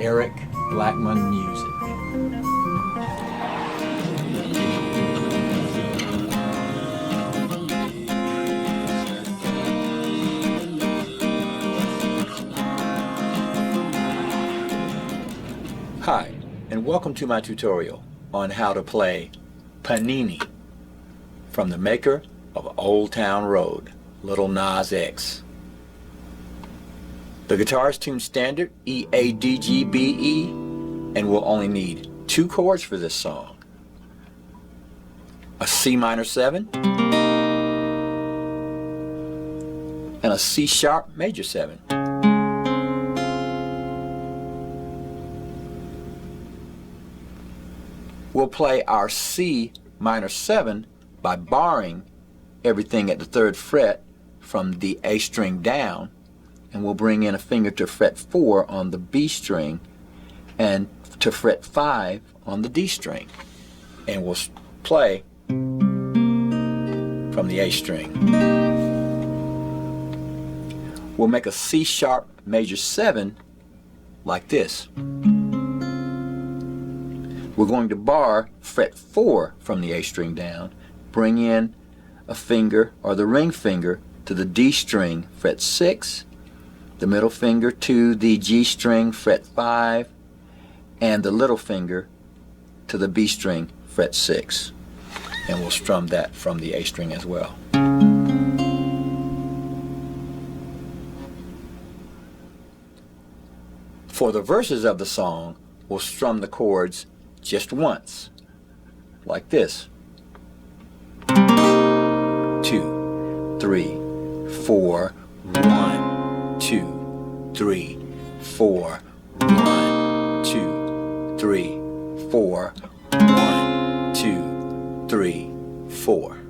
Eric Blackmon Music. Hi, and welcome to my tutorial on how to play Panini from the maker of Old Town Road, Lil Nas X. The guitar is tuned standard E, A, D, G, B, E, and we'll only need 2 chords for this song. A C minor 7 and a C sharp major 7. We'll play our C minor 7 by barring everything at the 3rd fret from the A string down, and we'll bring in a finger to fret 4 on the B string and to fret 5 on the D string, and we'll play from the A string. We'll make a C sharp major 7 like this. We're going to bar fret 4 from the A string down, bring in a finger or the ring finger to the D string, fret 6, the middle finger to the G string, fret 5, and the little finger to the B string, fret 6. And we'll strum that from the A string as well. For the verses of the song, we'll strum the chords just once, like this. 2, 3, 4, 1, 2, 3, 4, 1, 2, 3, 4, 1, 2, 3, 4. Hey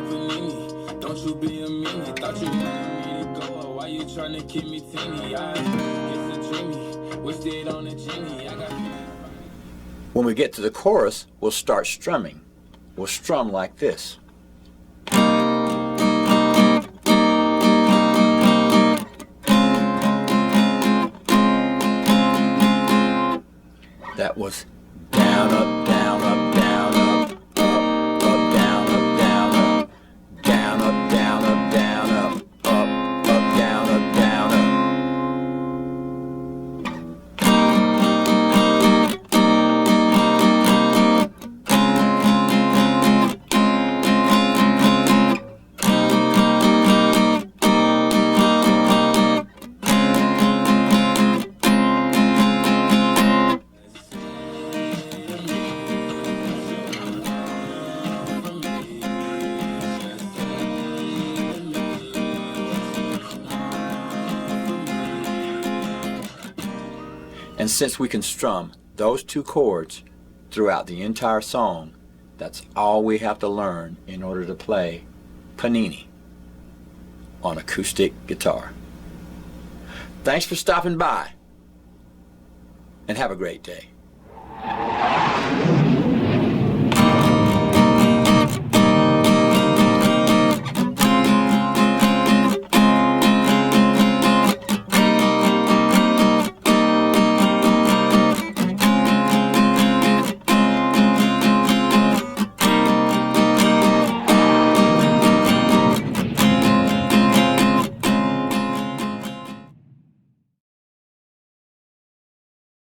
Panini, don't you be a meanie. Thought you wanted me to go, why you trying to keep me teeny? I guess a dreamy, wished it on a genie. I got. When we get to the chorus, we'll start strumming. We'll strum like this. That was down, up, down, up, down, up, up, up, down, up, down, up, down, up, down, up, down, up, up, down, up, down, up. And since we can strum those 2 chords throughout the entire song, that's all we have to learn in order to play Panini on acoustic guitar. Thanks for stopping by, and have a great day.